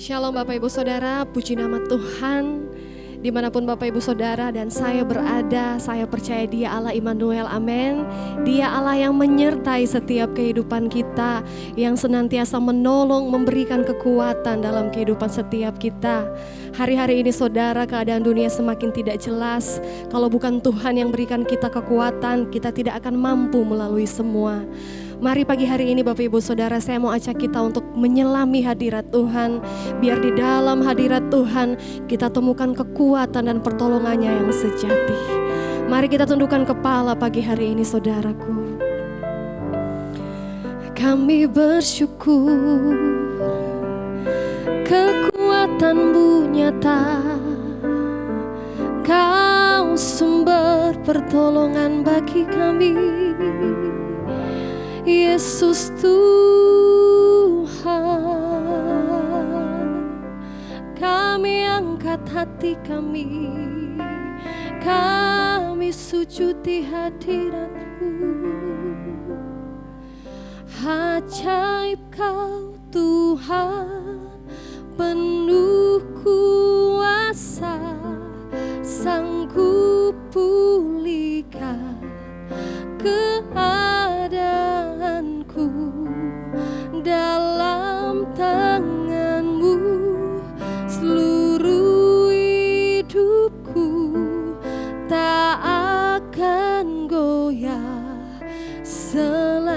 Shalom Bapak Ibu Saudara, puji nama Tuhan. Dimanapun Bapak Ibu Saudara dan saya berada, saya percaya Dia Allah Immanuel, amin. Dia Allah yang menyertai setiap kehidupan kita, yang senantiasa menolong, memberikan kekuatan dalam kehidupan setiap kita. Hari-hari ini saudara, keadaan dunia semakin tidak jelas. Kalau bukan Tuhan yang berikan kita kekuatan, kita tidak akan mampu melalui semua. Mari pagi hari ini Bapak Ibu Saudara, saya mau ajak kita untuk menyelami hadirat Tuhan. Biar di dalam hadirat Tuhan kita temukan kekuatan dan pertolongannya yang sejati. Mari kita tundukkan kepala pagi hari ini saudaraku. Kami bersyukur kekuatan-Mu nyata. Kau sumber pertolongan bagi kami, Yesus Tuhan. Kami angkat hati kami, kami sujud di hadirat-Mu. Ajaib Kau Tuhan, penuh kuasa, sanggup pulihkan keadaanku. Dalam tangan-Mu seluruh hidupku tak akan goyah selamanya.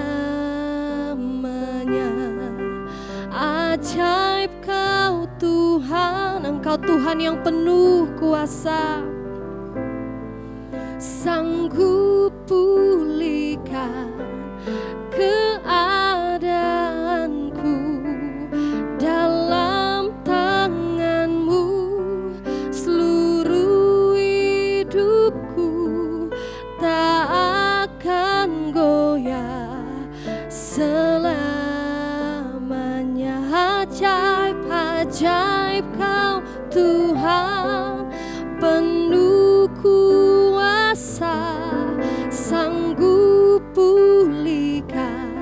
Ajaib Kau Tuhan, Engkau Tuhan yang penuh kuasa, sanggup pulihkan keadaanku. Dalam tangan-Mu seluruh hidupku tak akan goyah selamanya. Ajaib, ajaib Kau Tuhan, penuh kuasa, sanggup pulihkan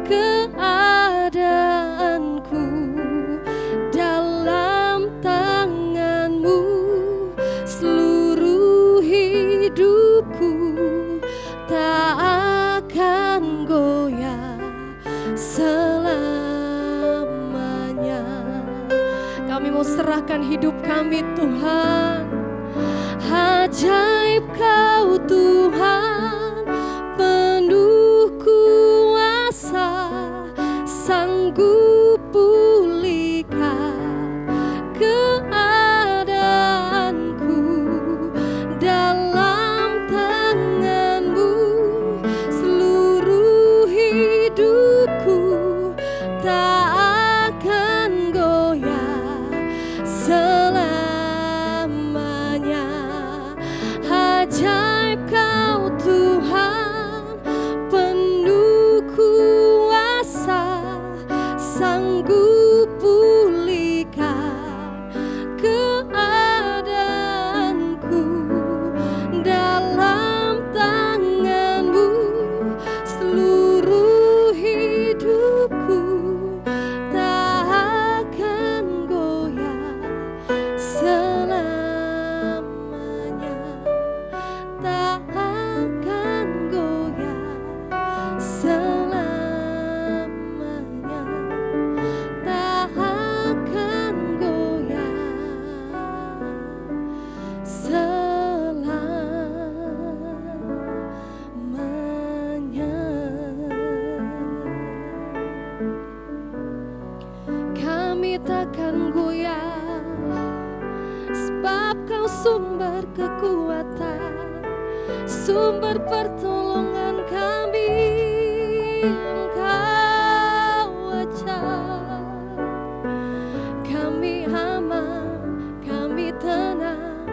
keadaanku. Dalam tangan-Mu seluruh hidupku tak akan goyah selamanya. Kami mau serahkan hidup kami Tuhan. Ajaib Kau Tuhan, penuh kuasa, sanggup pulihkan keadaanku. Dalam tangan-Mu seluruh hidupku tak akan goyah selamanya. Ajaib Kau Tuhan, penuh kuasa, sanggup pulihkan keadaanku. Dalam tangan-Mu seluruh hidupku tak akan goyah selamanya. Tak akan goyah selamanya. Tak akan goyah selamanya. Kami takkan goyah, sebab Kau sumber kekuatan, sumber pertolongan kami. Engkau ajaib, kami aman, kami tenang,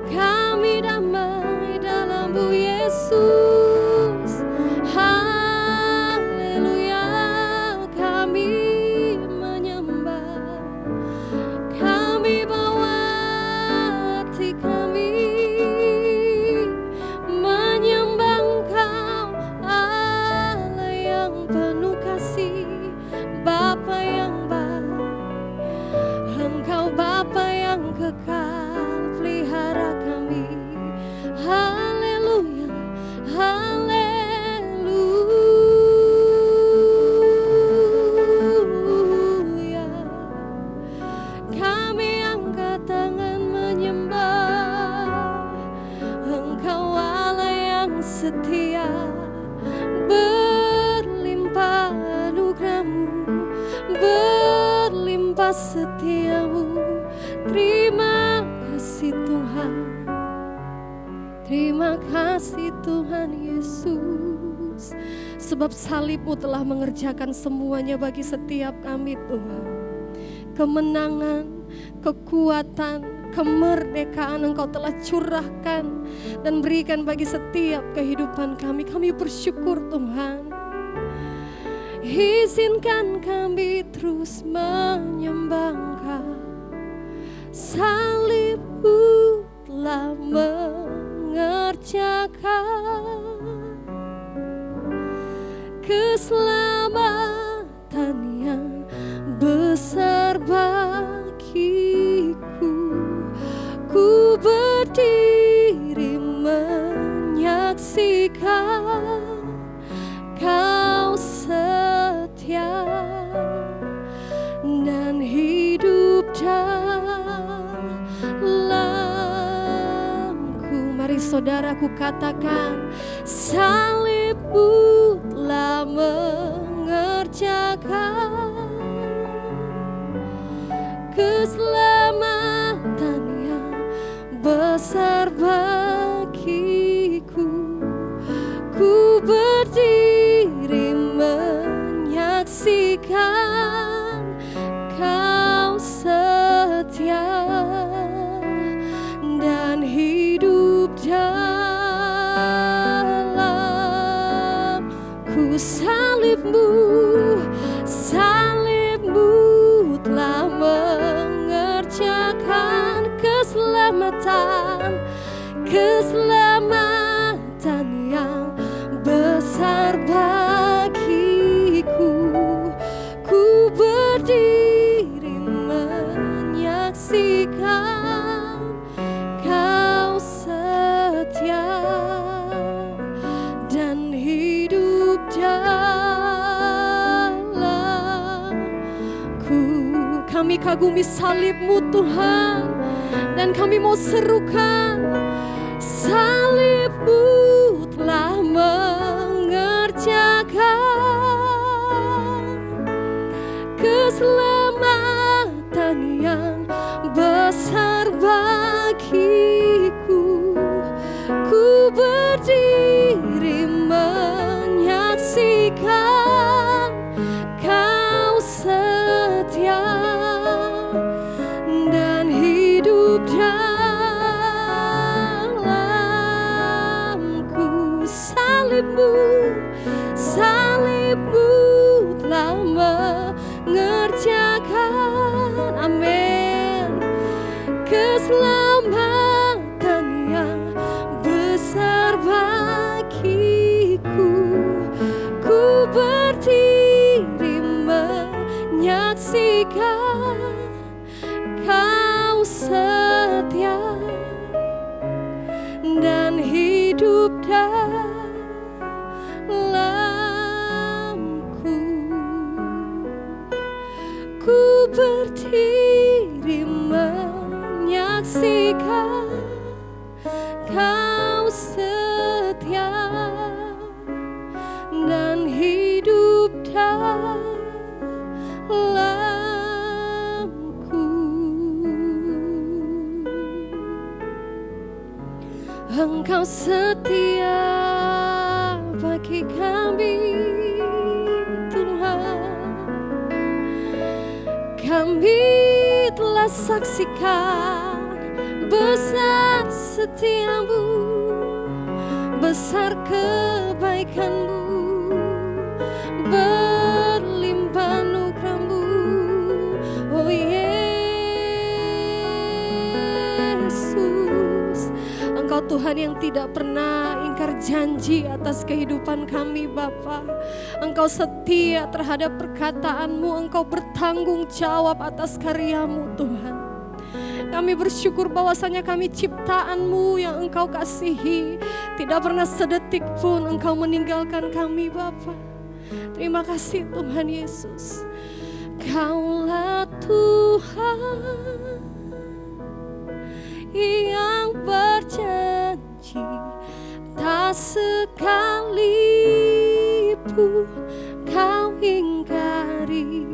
kami damai dalam-Mu Yesus. Haleluya, kami menyembah, kami bawa hati kami menyembah Engkau. atas setiamu. Terima kasih Tuhan, terima kasih Tuhan Yesus. Sebab salib-Mu telah mengerjakan semuanya bagi setiap kami Tuhan. Kemenangan, kekuatan, kemerdekaan Engkau telah curahkan dan berikan bagi setiap kehidupan kami. Kami bersyukur Tuhan. Izinkan kami terus menyembah Engkau. Salib-Mu telah mengerjakan keselamatan yang besar bagiku. Ku berdiri menyaksikan Kau setia dan hidup dalamku. Mari saudaraku katakan, salib-Mu telah mengerjakan keselamatan yang besar bagiku. Ku berdiri menyaksikan Kau setia dan hidup dalamku. Salib-Mu, salib-Mu telah mengerjakan keselamatan, keselamatan yang besar bagiku. Ku berdiri menyaksikan Kau setia dan hidup dalamku. Kami kagumi salib-Mu Tuhan, dan kami mau serukan, salib-Mu telah mengerjakan keselamatan yang besar bagiku. Ku berdiri menyaksikan Kau setia dan hidup dalamku. Salib-Mu, salib-Mu telah mengerjakan, amin, keselamatan yang besar bagiku. Ku berdiri menyaksikan Kau setia dan hidup dalamku. Ku berdiri menyaksikan Kau setia dan hidup dalamku. Engkau setia bagi kami Tuhan. Kami telah saksikan besar setiamu, besar kebaikanmu, berlimpah anugerahmu, oh Yesus. Engkau Tuhan yang tidak pernah ingkar janji atas kehidupan kami Bapa. Engkau setia terhadap perkataanmu, Engkau bertanggung jawab atas karyamu Tuhan. Kami bersyukur bahwasanya kami ciptaanmu yang Engkau kasihi. Tidak pernah sedetik pun Engkau meninggalkan kami Bapa. Terima kasih Tuhan Yesus. Kaulah Tuhan yang berjanji, tak sekalipun Kau ingkari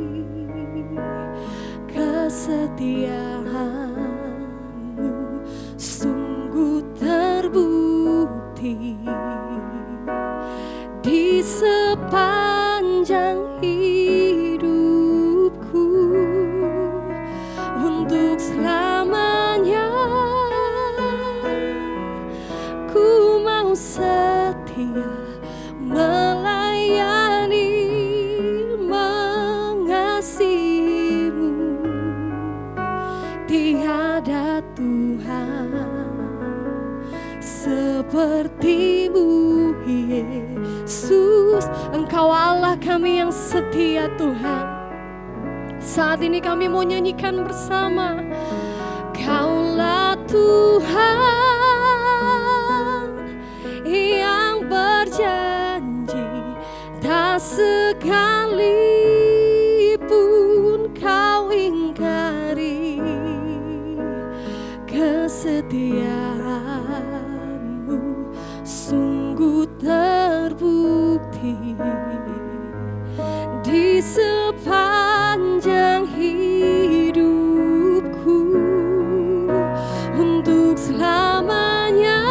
kesetiaan-Mu sungguh terbukti di sepanjang hidupku. Untuk selamanya ku mau setia melayani, mengasihi-Mu. Tiada Tuhan seperti-Mu, Yesus. Engkau Allah kami yang setia, Tuhan. Saat ini kami mau nyanyikan bersama. Kaulah Tuhan yang berjanji, tak sekalipun Kau ingkari. Kesetiaan-Mu sungguh terbukti di sepanjang hidupku. Untuk selamanya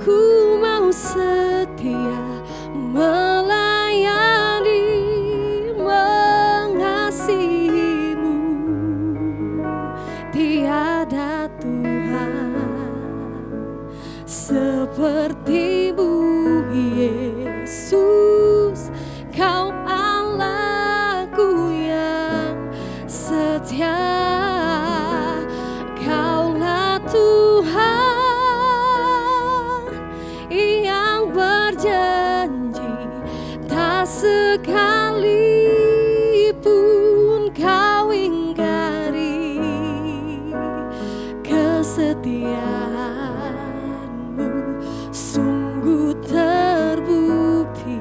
ku mau setia melayani, mengasihi-Mu. Tiada Tuhan seperti-Mu, Yesus. Kau Allahku yang setia. Kaulah Tuhan yang berjanji, tak sekalipun Kau ingkari. Kesetiaan-Mu sungguh terbukti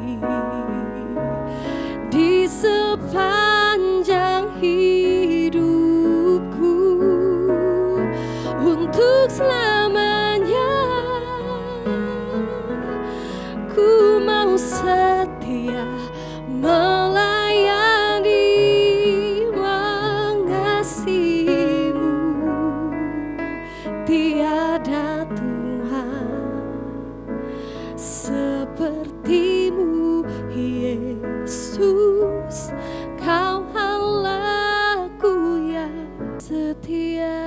di sepanjang hidupku. Untuk selamanya ku mau setia melayani, mengasihi-Mu. Tiada Tuhan seperti-Mu, Yesus. Kau Allahku yang setia.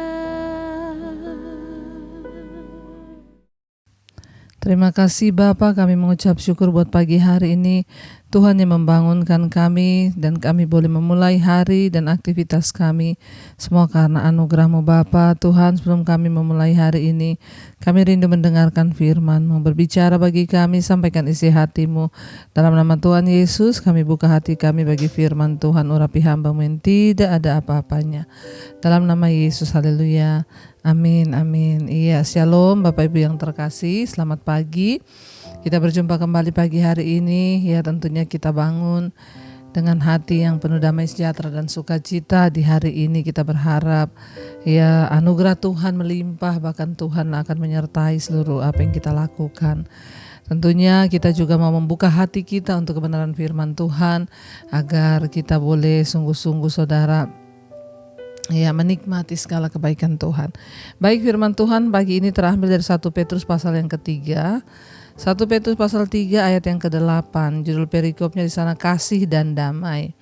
Terima kasih Bapa, kami mengucap syukur buat pagi hari ini. Tuhan yang membangunkan kami dan kami boleh memulai hari dan aktivitas kami. Semua karena anugerah-Mu Bapa. Tuhan, sebelum kami memulai hari ini, kami rindu mendengarkan firman-Mu. Berbicara bagi kami, sampaikan isi hati-Mu. Dalam nama Tuhan Yesus, kami buka hati kami bagi firman Tuhan. Urapi hamba-Mu yang tidak ada apa-apanya. Dalam nama Yesus, haleluya. Amin, amin. Iya, shalom Bapak Ibu yang terkasih, selamat pagi. Kita berjumpa kembali pagi hari ini. Ya, tentunya kita bangun dengan hati yang penuh damai sejahtera dan sukacita. Di hari ini kita berharap ya anugerah Tuhan melimpah, bahkan Tuhan akan menyertai seluruh apa yang kita lakukan. Tentunya kita juga mau membuka hati kita untuk kebenaran firman Tuhan, agar kita boleh sungguh-sungguh saudara ya menikmati segala kebaikan Tuhan. Baik, firman Tuhan pagi ini terambil dari 1 Petrus pasal yang ketiga. 1 Petrus pasal 3 ayat yang ke-8. Judul perikopnya di sana kasih dan damai.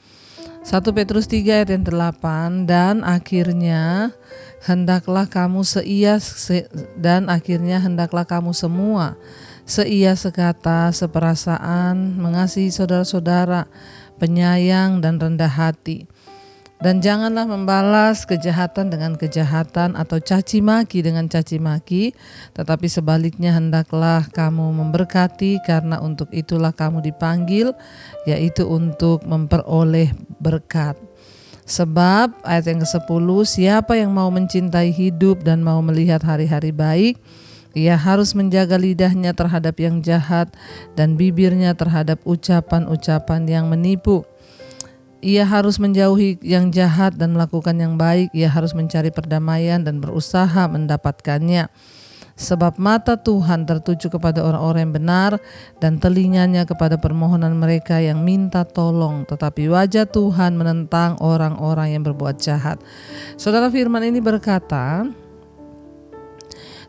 1 Petrus 3 ayat yang ke-8. Dan akhirnya hendaklah kamu semua seia sekata, seperasaan, mengasihi saudara-saudara, penyayang dan rendah hati. Dan janganlah membalas kejahatan dengan kejahatan atau caci maki dengan caci maki, tetapi sebaliknya hendaklah kamu memberkati, karena untuk itulah kamu dipanggil, yaitu untuk memperoleh berkat. Sebab ayat yang ke-10, siapa yang mau mencintai hidup dan mau melihat hari-hari baik, ia harus menjaga lidahnya terhadap yang jahat dan bibirnya terhadap ucapan-ucapan yang menipu. Ia harus menjauhi yang jahat dan melakukan yang baik. Ia harus mencari perdamaian dan berusaha mendapatkannya. Sebab mata Tuhan tertuju kepada orang-orang yang benar dan telinganya kepada permohonan mereka yang minta tolong. Tetapi wajah Tuhan menentang orang-orang yang berbuat jahat. Saudara, firman ini berkata,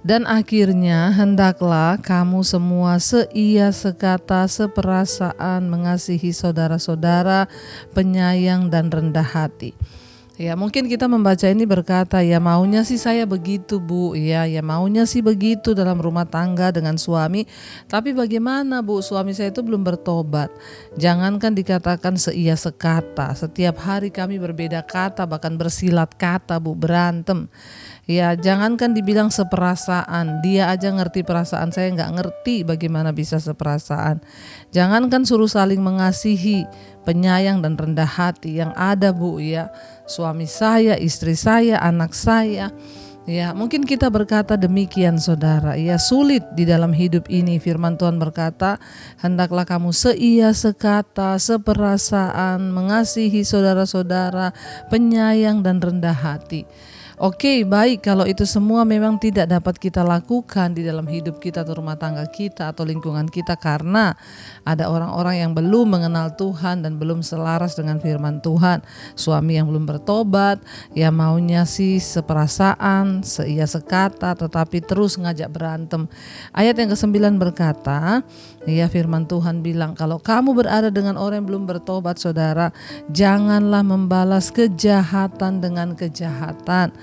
dan akhirnya hendaklah kamu semua seia sekata seperasaan mengasihi saudara-saudara, penyayang dan rendah hati. Ya, mungkin kita membaca ini berkata, ya maunya sih saya begitu Bu, ya maunya sih begitu dalam rumah tangga dengan suami. Tapi bagaimana Bu, suami saya itu belum bertobat. Jangankan dikatakan seia sekata, setiap hari kami berbeda kata, bahkan bersilat kata Bu, berantem. Ya, jangankan dibilang seperasaan, dia aja ngerti perasaan saya, nggak ngerti bagaimana bisa seperasaan. Jangankan suruh saling mengasihi, penyayang dan rendah hati yang ada Bu, ya suami saya, istri saya, anak saya. Ya, mungkin kita berkata demikian saudara, ya sulit di dalam hidup ini. Firman Tuhan berkata, hendaklah kamu seia sekata, seperasaan, mengasihi saudara-saudara, penyayang dan rendah hati. Oke, baik, kalau itu semua memang tidak dapat kita lakukan di dalam hidup kita atau rumah tangga kita atau lingkungan kita karena ada orang-orang yang belum mengenal Tuhan dan belum selaras dengan firman Tuhan. Suami yang belum bertobat, ya maunya sih seperasaan, seia sekata, tetapi terus ngajak berantem. Ayat yang ke-9 berkata, ya firman Tuhan bilang, kalau kamu berada dengan orang yang belum bertobat saudara, janganlah membalas kejahatan dengan kejahatan,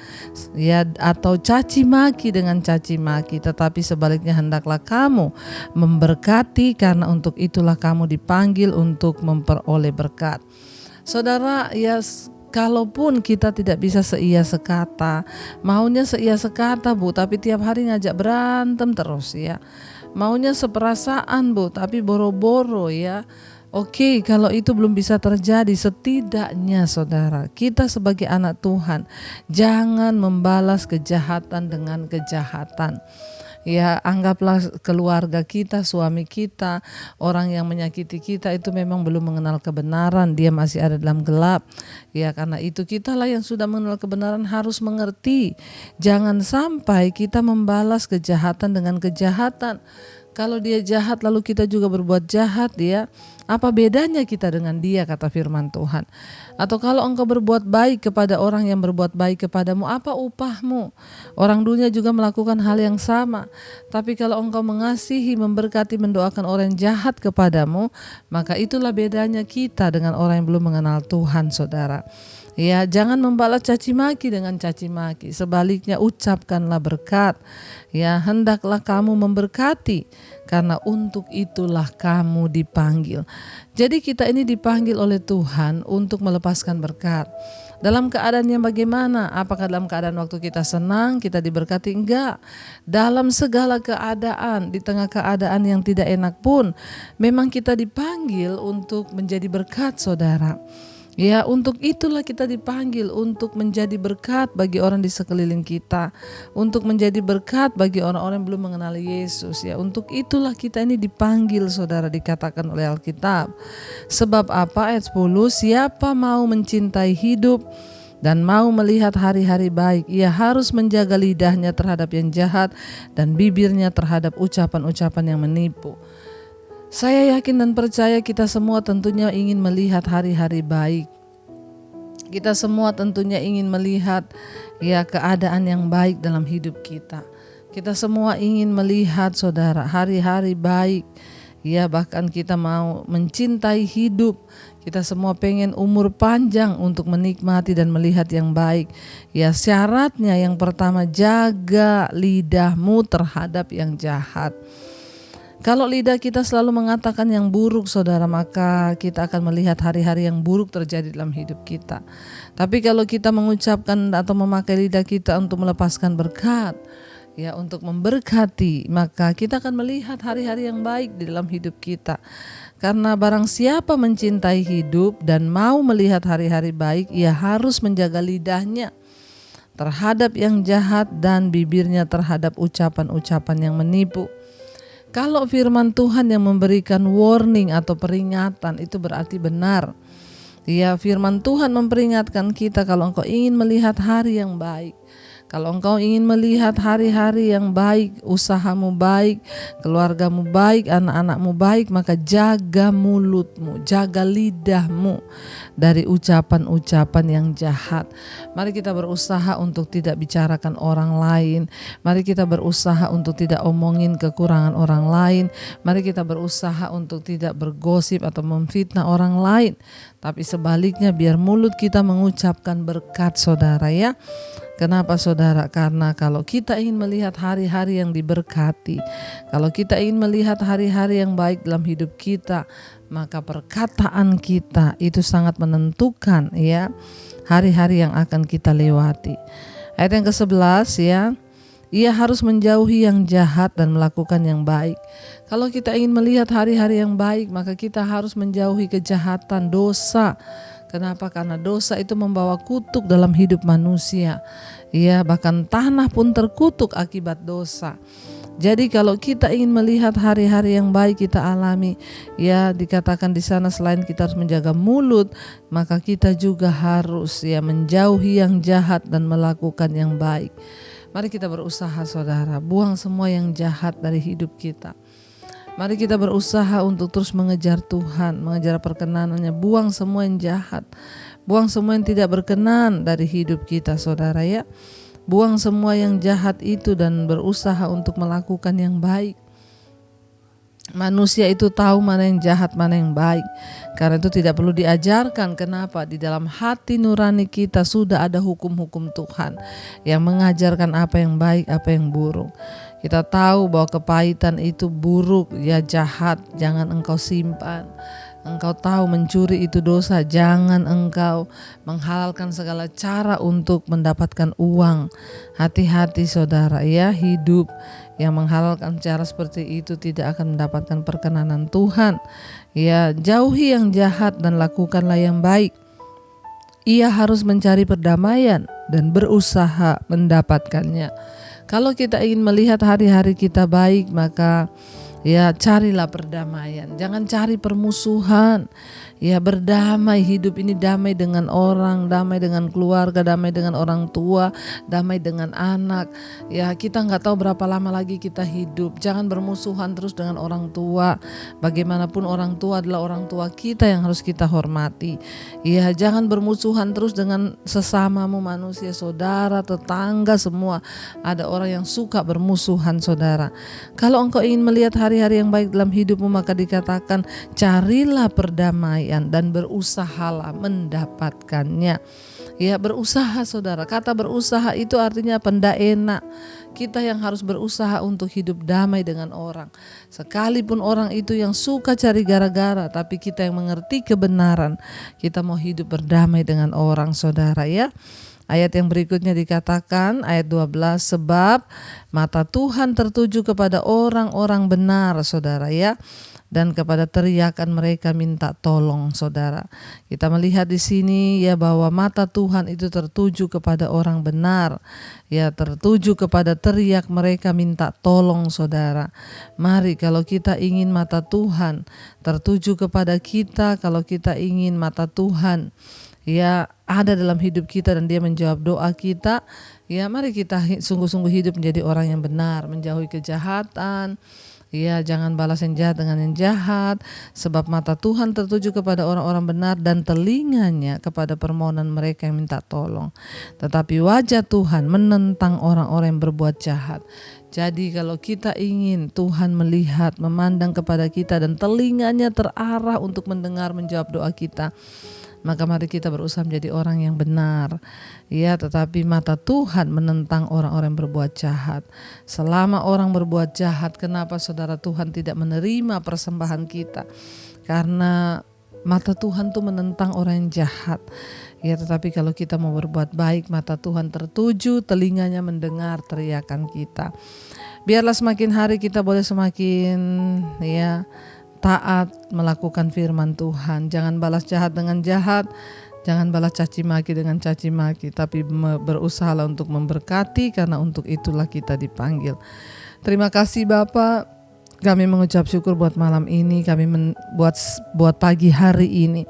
ya, atau caci maki dengan caci maki, tetapi sebaliknya hendaklah kamu memberkati, karena untuk itulah kamu dipanggil untuk memperoleh berkat. Saudara, ya kalaupun kita tidak bisa seia sekata, maunya seia sekata Bu, tapi tiap hari ngajak berantem terus, ya maunya seperasaan Bu, tapi boro-boro, ya. Oke, kalau itu belum bisa terjadi, setidaknya saudara, kita sebagai anak Tuhan jangan membalas kejahatan dengan kejahatan. Ya, anggaplah keluarga kita, suami kita, orang yang menyakiti kita itu memang belum mengenal kebenaran, dia masih ada dalam gelap. Ya, karena itu kitalah yang sudah mengenal kebenaran harus mengerti. Jangan sampai kita membalas kejahatan dengan kejahatan. Kalau dia jahat lalu kita juga berbuat jahat, ya apa bedanya kita dengan dia, kata firman Tuhan. Atau kalau engkau berbuat baik kepada orang yang berbuat baik kepadamu, apa upahmu? Orang dunia juga melakukan hal yang sama. Tapi kalau engkau mengasihi, memberkati, mendoakan orang yang jahat kepadamu, maka itulah bedanya kita dengan orang yang belum mengenal Tuhan, saudara. Ya, jangan membalas caci maki dengan caci maki, sebaliknya ucapkanlah berkat. Ya, hendaklah kamu memberkati, karena untuk itulah kamu dipanggil. Jadi kita ini dipanggil oleh Tuhan untuk melepaskan berkat. Dalam keadaan yang bagaimana? Apakah dalam keadaan waktu kita senang, kita diberkati? Enggak. Dalam segala keadaan, di tengah keadaan yang tidak enak pun, memang kita dipanggil untuk menjadi berkat, saudara. Ya, untuk itulah kita dipanggil untuk menjadi berkat bagi orang di sekeliling kita, untuk menjadi berkat bagi orang-orang yang belum mengenal Yesus. Ya, untuk itulah kita ini dipanggil, saudara, dikatakan oleh Alkitab. Sebab apa? Ayat 10, siapa mau mencintai hidup dan mau melihat hari-hari baik, ia harus menjaga lidahnya terhadap yang jahat dan bibirnya terhadap ucapan-ucapan yang menipu. Saya yakin dan percaya kita semua tentunya ingin melihat hari-hari baik. Kita semua tentunya ingin melihat ya keadaan yang baik dalam hidup kita. Kita semua ingin melihat, saudara, hari-hari baik. Ya, bahkan kita mau mencintai hidup. Kita semua pengen umur panjang untuk menikmati dan melihat yang baik. Ya, syaratnya yang pertama, jaga lidahmu terhadap yang jahat. Kalau lidah kita selalu mengatakan yang buruk, saudara, maka kita akan melihat hari-hari yang buruk terjadi dalam hidup kita. Tapi kalau kita mengucapkan atau memakai lidah kita untuk melepaskan berkat, ya, untuk memberkati, maka kita akan melihat hari-hari yang baik di dalam hidup kita. Karena barang siapa mencintai hidup dan mau melihat hari-hari baik, ia harus menjaga lidahnya terhadap yang jahat dan bibirnya terhadap ucapan-ucapan yang menipu. Kalau firman Tuhan yang memberikan warning atau peringatan, itu berarti benar. Ya, firman Tuhan memperingatkan kita, kalau engkau ingin melihat hari yang baik, Kalau engkau ingin melihat hari-hari yang baik, usahamu baik, keluargamu baik, anak-anakmu baik, maka jaga mulutmu, jaga lidahmu dari ucapan-ucapan yang jahat. Mari kita berusaha untuk tidak bicarakan orang lain. Mari kita berusaha untuk tidak omongin kekurangan orang lain. Mari kita berusaha untuk tidak bergosip atau memfitnah orang lain. Tapi sebaliknya biar mulut kita mengucapkan berkat, saudara ya. Kenapa saudara? Karena kalau kita ingin melihat hari-hari yang diberkati, kalau kita ingin melihat hari-hari yang baik dalam hidup kita, maka perkataan kita itu sangat menentukan ya hari-hari yang akan kita lewati. Ayat yang ke-11 ya, ia harus menjauhi yang jahat dan melakukan yang baik. Kalau kita ingin melihat hari-hari yang baik, maka kita harus menjauhi kejahatan, dosa. Kenapa? Karena dosa itu membawa kutuk dalam hidup manusia. Ya, bahkan tanah pun terkutuk akibat dosa. Jadi kalau kita ingin melihat hari-hari yang baik kita alami, ya dikatakan di sana selain kita harus menjaga mulut, maka kita juga harus ya menjauhi yang jahat dan melakukan yang baik. Mari kita berusaha saudara, buang semua yang jahat dari hidup kita. Mari kita berusaha untuk terus mengejar Tuhan, mengejar perkenanannya, buang semua yang jahat, buang semua yang tidak berkenan dari hidup kita saudara ya. Buang semua yang jahat itu dan berusaha untuk melakukan yang baik. Manusia itu tahu mana yang jahat, mana yang baik. Karena itu tidak perlu diajarkan. Kenapa? Di dalam hati nurani kita sudah ada hukum-hukum Tuhan yang mengajarkan apa yang baik, apa yang buruk. Kita tahu bahwa kepahitan itu buruk, ya jahat, jangan engkau simpan. Engkau tahu mencuri itu dosa, jangan engkau menghalalkan segala cara untuk mendapatkan uang. Hati-hati saudara ya, hidup yang menghalalkan cara seperti itu tidak akan mendapatkan perkenanan Tuhan. Ya, jauhi yang jahat dan lakukanlah yang baik. Ia harus mencari perdamaian dan berusaha mendapatkannya. Kalau kita ingin melihat hari-hari kita baik, maka ya carilah perdamaian, jangan cari permusuhan. Ya berdamai, hidup ini damai dengan orang, damai dengan keluarga, damai dengan orang tua, damai dengan anak. Ya kita gak tahu berapa lama lagi kita hidup. Jangan bermusuhan terus dengan orang tua. Bagaimanapun orang tua adalah orang tua kita yang harus kita hormati. Ya jangan bermusuhan terus dengan sesamamu manusia, saudara, tetangga, semua. Ada orang yang suka bermusuhan saudara. Kalau engkau ingin melihat hari-hari yang baik dalam hidupmu, maka dikatakan carilah perdamaian dan berusahalah mendapatkannya. Ya berusaha saudara. Kata berusaha itu artinya tidak enak. Kita yang harus berusaha untuk hidup damai dengan orang. Sekalipun orang itu yang suka cari gara-gara, tapi kita yang mengerti kebenaran, kita mau hidup berdamai dengan orang saudara ya. Ayat yang berikutnya dikatakan, ayat 12, sebab mata Tuhan tertuju kepada orang-orang benar saudara ya, dan kepada teriakan mereka minta tolong saudara. Kita melihat di sini ya bahwa mata Tuhan itu tertuju kepada orang benar, ya tertuju kepada teriak mereka minta tolong saudara. Mari kalau kita ingin mata Tuhan tertuju kepada kita, kalau kita ingin mata Tuhan ya ada dalam hidup kita dan dia menjawab doa kita, ya mari kita sungguh-sungguh hidup menjadi orang yang benar, menjauhi kejahatan. Ya jangan balas yang jahat dengan yang jahat, sebab mata Tuhan tertuju kepada orang-orang benar dan telinganya kepada permohonan mereka yang minta tolong. Tetapi wajah Tuhan menentang orang-orang yang berbuat jahat. Jadi kalau kita ingin Tuhan melihat, memandang kepada kita dan telinganya terarah untuk mendengar, menjawab doa kita, maka mari kita berusaha menjadi orang yang benar. Ya, tetapi mata Tuhan menentang orang-orang yang berbuat jahat. Selama orang berbuat jahat, kenapa saudara Tuhan tidak menerima persembahan kita? Karena mata Tuhan tuh menentang orang yang jahat. Ya, tetapi kalau kita mau berbuat baik, mata Tuhan tertuju, telinganya mendengar teriakan kita. Biarlah semakin hari kita boleh semakin ya taat melakukan firman Tuhan. Jangan balas jahat dengan jahat, jangan balas caci maki dengan caci maki, tapi berusahalah untuk memberkati, karena untuk itulah kita dipanggil. Terima kasih Bapak, kami mengucap syukur buat malam ini, kami buat pagi hari ini.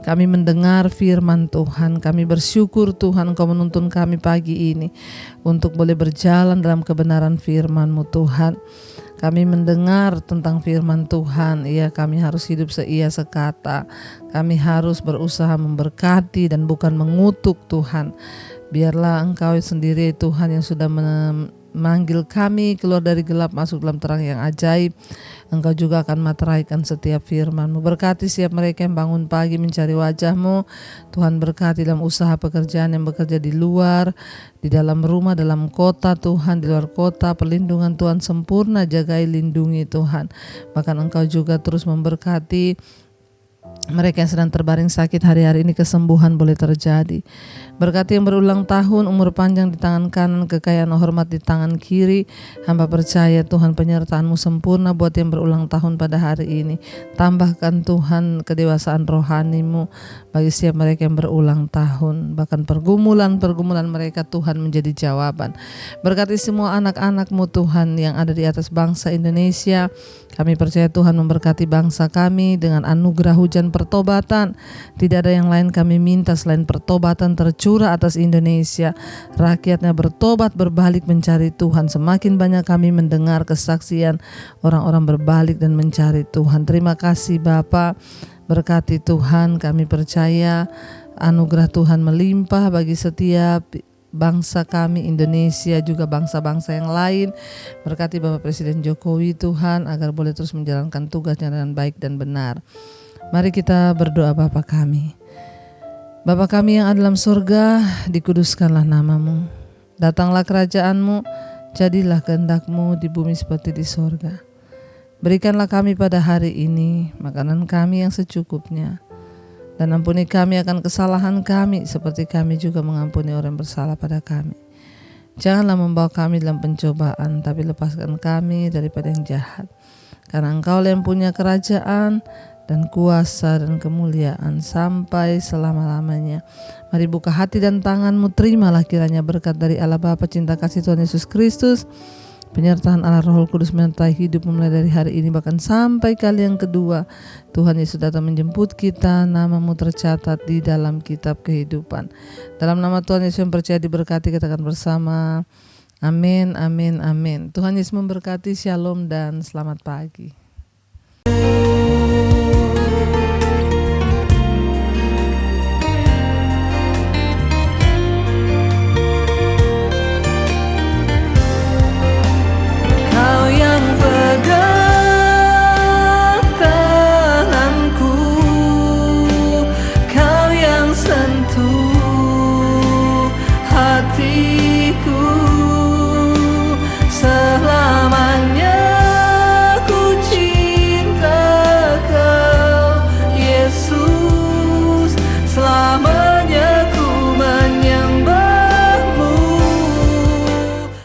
Kami mendengar firman Tuhan. Kami bersyukur Tuhan Engkau menuntun kami pagi ini untuk boleh berjalan dalam kebenaran firman-Mu Tuhan. Kami mendengar tentang firman Tuhan, kami harus hidup seia sekata. Kami harus berusaha memberkati dan bukan mengutuk Tuhan. Biarlah Engkau sendiri Tuhan yang sudah memanggil kami keluar dari gelap masuk dalam terang yang ajaib. Engkau juga akan materaikan setiap firman-Mu. Berkati setiap mereka yang bangun pagi mencari wajah-Mu. Tuhan berkati dalam usaha pekerjaan yang bekerja di luar, di dalam rumah, dalam kota Tuhan, di luar kota. Perlindungan Tuhan sempurna, jagai lindungi Tuhan. Bahkan Engkau juga terus memberkati mereka yang sedang terbaring sakit hari-hari ini, kesembuhan boleh terjadi. Berkati yang berulang tahun, umur panjang di tangan kanan, kekayaan hormat di tangan kiri. Hamba percaya Tuhan penyertaan-Mu sempurna buat yang berulang tahun pada hari ini. Tambahkan Tuhan kedewasaan rohani-Mu bagi setiap mereka yang berulang tahun. Bahkan pergumulan-pergumulan mereka Tuhan menjadi jawaban. Berkati semua anak-anak-Mu Tuhan yang ada di atas bangsa Indonesia. Kami percaya Tuhan memberkati bangsa kami dengan anugerah hujan pertobatan. Tidak ada yang lain kami minta selain pertobatan tercurah atas Indonesia. Rakyatnya bertobat, berbalik mencari Tuhan. Semakin banyak kami mendengar kesaksian orang-orang berbalik dan mencari Tuhan. Terima kasih Bapa. Berkati Tuhan, kami percaya anugerah Tuhan melimpah bagi setiap bangsa kami Indonesia, juga bangsa-bangsa yang lain. Berkati Bapak Presiden Jokowi Tuhan agar boleh terus menjalankan tugasnya dengan baik dan benar. Mari kita berdoa. Bapa kami, Bapa kami yang ada dalam surga, dikuduskanlah nama-Mu. Datanglah kerajaan-Mu, jadilah kehendak-Mu di bumi seperti di surga. Berikanlah kami pada hari ini makanan kami yang secukupnya. Dan ampuni kami akan kesalahan kami seperti kami juga mengampuni orang yang bersalah pada kami. Janganlah membawa kami dalam pencobaan, tapi lepaskan kami daripada yang jahat. Karena Engkau yang punya kerajaan dan kuasa dan kemuliaan sampai selama-lamanya. Mari buka hati dan tangan-Mu, terimalah kiranya berkat dari Allah Bapa, cinta kasih Tuhan Yesus Kristus, penyertaan Allah Roh Kudus menyertai hidup mulai dari hari ini bahkan sampai kali yang kedua Tuhan Yesus datang menjemput kita. Nama-Mu tercatat di dalam kitab kehidupan. Dalam nama Tuhan Yesus yang percaya diberkati, katakan bersama amin, amin, amin. Tuhan Yesus memberkati. Shalom dan selamat pagi. Hati